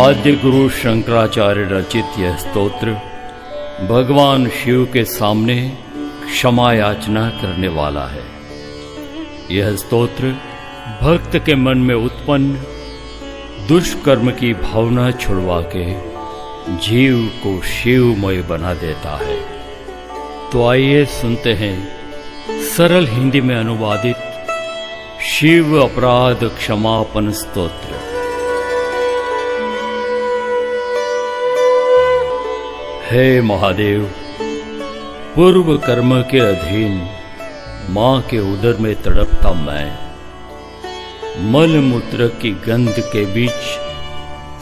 आद्य गुरु शंकराचार्य रचित यह स्तोत्र भगवान शिव के सामने क्षमा याचना करने वाला है। यह स्तोत्र भक्त के मन में उत्पन्न दुष्कर्म की भावना छुड़वा के जीव को शिवमय बना देता है। तो आइए सुनते हैं सरल हिंदी में अनुवादित शिव अपराध क्षमापन स्तोत्र। हे महादेव, पूर्व कर्म के अधीन मां के उदर में तड़पता मैं, मल मूत्र की गंध के बीच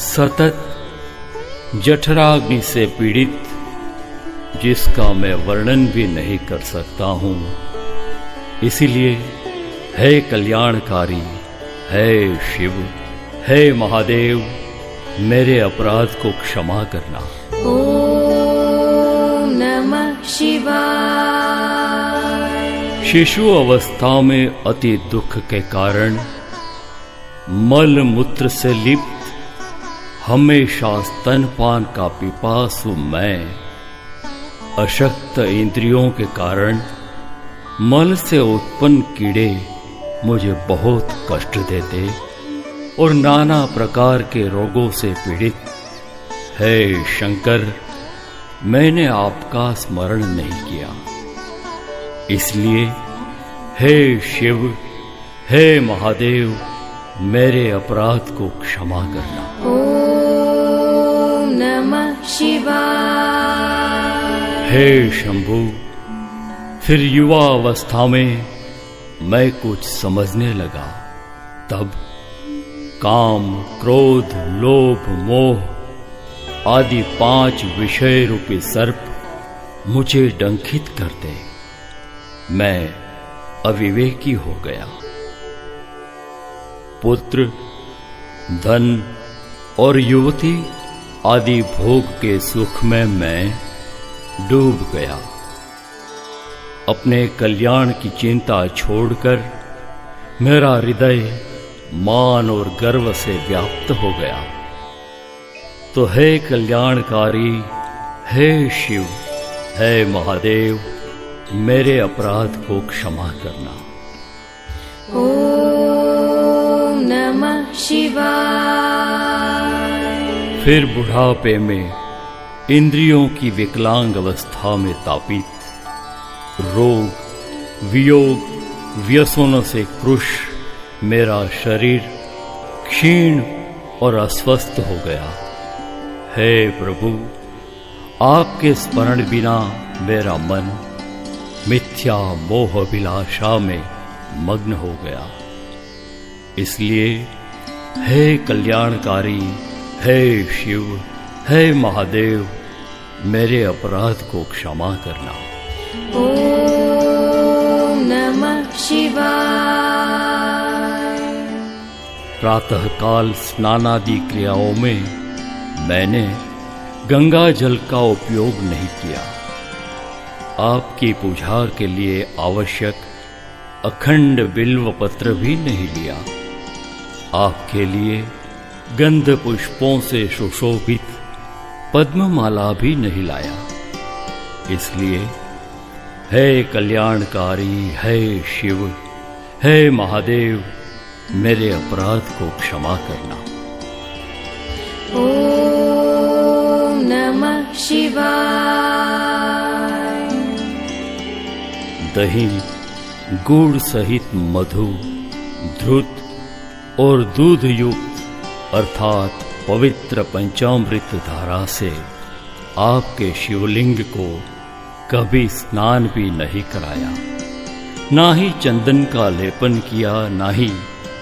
सतत जठराग्नि से पीड़ित, जिसका मैं वर्णन भी नहीं कर सकता हूं। इसीलिए हे कल्याणकारी, हे शिव, हे महादेव, मेरे अपराध को क्षमा करना। ओम नमः शिवाय। शिशु अवस्था में अति दुख के कारण मल मूत्र से लिप्त हमेशा स्तनपान का पिपासु मैं, अशक्त इंद्रियों के कारण मल से उत्पन्न कीड़े मुझे बहुत कष्ट देते और नाना प्रकार के रोगों से पीड़ित। हे शंकर, मैंने आपका स्मरण नहीं किया, इसलिए हे शिव, हे महादेव, मेरे अपराध को क्षमा करना। ओम नमः शिवाय। हे शंभु, फिर युवा अवस्था में मैं कुछ समझने लगा। तब काम, क्रोध, लोभ, मोह आदि 5 विषय रूपी सर्प मुझे डंकित करते, मैं अविवेकी हो गया। पुत्र, धन और युवती आदि भोग के सुख में मैं डूब गया। अपने कल्याण की चिंता छोड़कर मेरा हृदय मान और गर्व से व्याप्त हो गया। तो हे कल्याणकारी, हे शिव, हे महादेव, मेरे अपराध को क्षमा करना। ओम नमः शिवाय। फिर बुढ़ापे में इंद्रियों की विकलांग अवस्था में तापित, रोग, वियोग, व्यसनों से कृश मेरा शरीर क्षीण और अस्वस्थ हो गया। हे प्रभु, आपके स्मरण बिना मेरा मन मिथ्या मोह अभिलाषा में मग्न हो गया। इसलिए हे कल्याणकारी, हे शिव, हे महादेव, मेरे अपराध को क्षमा करना। ओम नमः शिवाय। प्रातःकाल स्नानादि क्रियाओं में मैंने गंगा जल का उपयोग नहीं किया। आपकी पूजा के लिए आवश्यक अखंड बिल्व पत्र भी नहीं लिया। आपके लिए गंध पुष्पों से सुशोभित पद्ममाला भी नहीं लाया। इसलिए हे कल्याणकारी, हे शिव, हे महादेव, मेरे अपराध को क्षमा करना। ओम नमः शिवाय। दही, गुड़ सहित मधु, धृत और दूध युक्त अर्थात पवित्र पंचामृत धारा से आपके शिवलिंग को कभी स्नान भी नहीं कराया, ना ही चंदन का लेपन किया, ना ही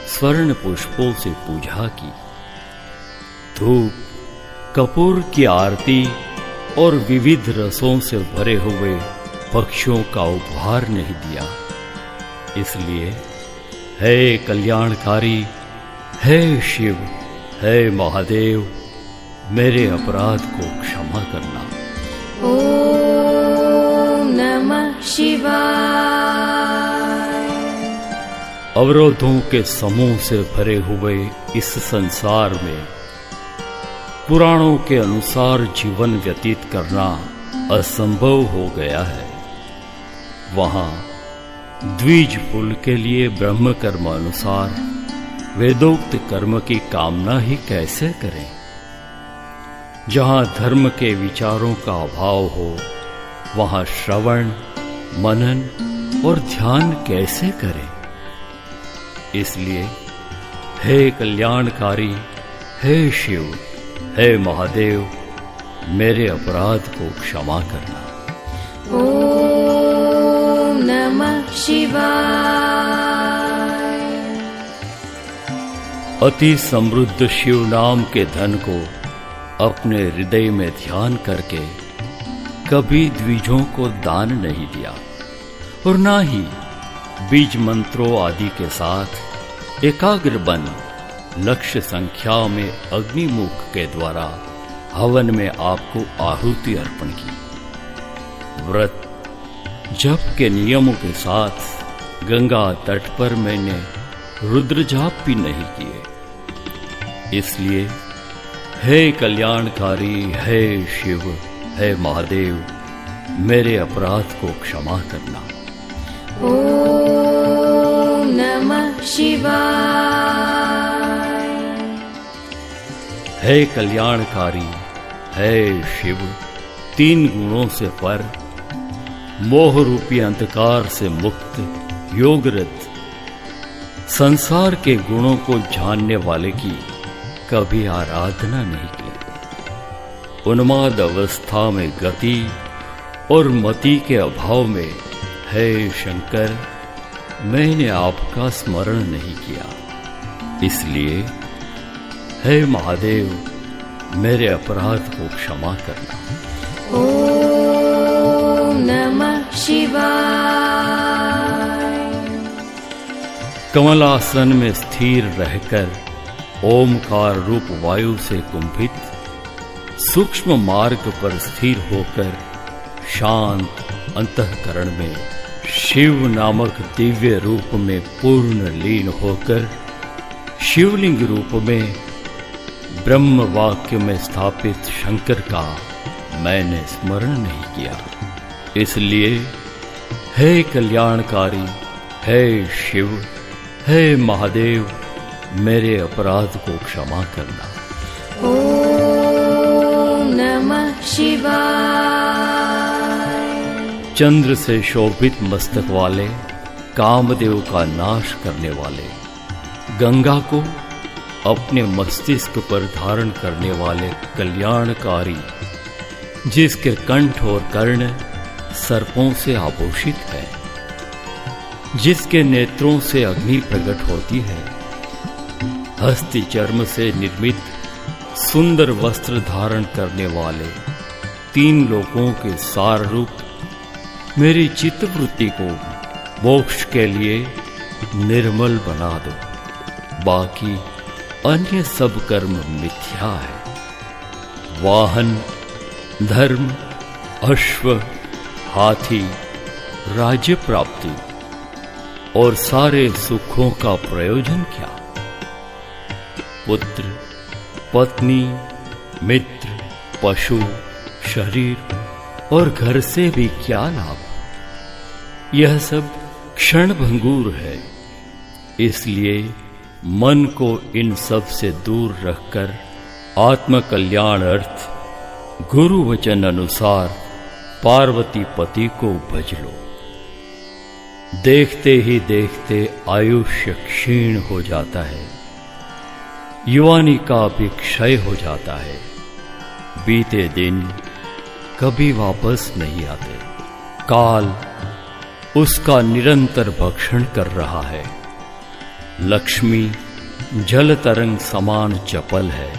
स्वर्ण पुष्पों से पूजा की। धूप, कपूर की आरती और विविध रसों से भरे हुए भक्ष्यों का उपहार नहीं दिया। इसलिए हे कल्याणकारी, हे शिव, हे महादेव, मेरे अपराध को क्षमा करना। ओम नमः शिवाय। अवरोधों के समूह से भरे हुए इस संसार में पुराणों के अनुसार जीवन व्यतीत करना असंभव हो गया है, वहां द्विज फूल के लिए ब्रह्म कर्म अनुसार वेदोक्त कर्म की कामना ही कैसे करें। जहां धर्म के विचारों का अभाव हो, वहां श्रवण, मनन और ध्यान कैसे करें। इसलिए हे कल्याणकारी, हे शिव, हे महादेव, मेरे अपराध को क्षमा करना। ओम नमः शिवाय। अति समृद्ध शिव नाम के धन को अपने हृदय में ध्यान करके कभी द्विजों को दान नहीं दिया और ना ही बीज मंत्रों आदि के साथ एकाग्र बन लक्ष्य संख्या में अग्निमुख के द्वारा हवन में आपको आहुति अर्पण की। व्रत जप के नियमों के साथ गंगा तट पर मैंने रुद्र जाप भी नहीं किए। इसलिए हे कल्याणकारी, हे शिव, हे महादेव, मेरे अपराध को क्षमा करना। ओम नमः शिवाय। हे कल्याणकारी, हे शिव, 3 गुणों से पर, मोह रूपी अंधकार से मुक्त, योगरत, संसार के गुणों को जानने वाले की कभी आराधना नहीं की। उन्माद अवस्था में गति और मति के अभाव में हे शंकर, मैंने आपका स्मरण नहीं किया। इसलिए हे महादेव, मेरे अपराध को क्षमा करना। ओम नमः शिवाय। कमलासन में स्थिर रहकर ओमकार रूप वायु से कुंभित सूक्ष्म मार्ग पर स्थिर होकर शांत अंतःकरण में शिव नामक दिव्य रूप में पूर्ण लीन होकर शिवलिंग रूप में ब्रह्म वाक्य में स्थापित शंकर का मैंने स्मरण नहीं किया। इसलिए हे कल्याणकारी, हे शिव, हे महादेव, मेरे अपराध को क्षमा करना। ओम नमः शिवाय। चंद्र से शोभित मस्तक वाले, कामदेव का नाश करने वाले, गंगा को अपने मस्तिष्क पर धारण करने वाले कल्याणकारी, जिसके कंठ और कर्ण सर्पों से आभूषित है, जिसके नेत्रों से अग्नि प्रकट होती है, हस्ती चर्म से निर्मित सुंदर वस्त्र धारण करने वाले, 3 लोकों के सार रूप मेरी चित्तवृत्ति को मोक्ष के लिए निर्मल बना दो। बाकी अन्य सब कर्म मिथ्या है। वाहन, धर्म, अश्व, हाथी, राज्य प्राप्ति और सारे सुखों का प्रयोजन क्या? पुत्र, पत्नी, मित्र, पशु, शरीर और घर से भी क्या लाभ? यह सब क्षणभंगुर है। इसलिए मन को इन सब से दूर रखकर आत्म कल्याण अर्थ गुरु वचन अनुसार पार्वती पति को भज लो। देखते ही देखते आयुष्य क्षीण हो जाता है, युवानी का भी क्षय हो जाता है। बीते दिन कभी वापस नहीं आते। काल उसका निरंतर भक्षण कर रहा है। लक्ष्मी जल तरंग समान चपल है।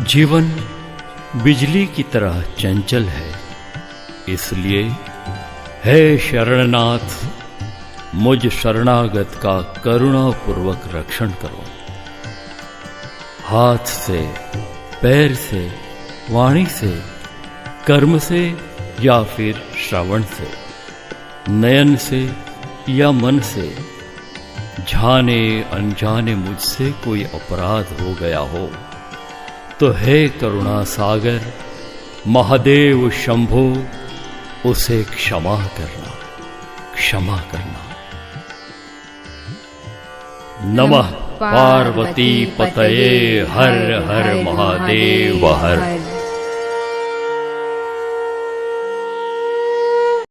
जीवन बिजली की तरह चंचल है। इसलिए हे शरणनाथ, मुझ शरणागत का करुणापूर्वक रक्षण करो। हाथ से, पैर से, वाणी से, कर्म से या फिर श्रवण से, नयन से या मन से, जाने अनजाने मुझसे कोई अपराध हो गया हो तो हे करुणा सागर महादेव शंभो, उसे क्षमा करना, क्षमा करना। नमः पार्वती पतये हर हर महादेव हर।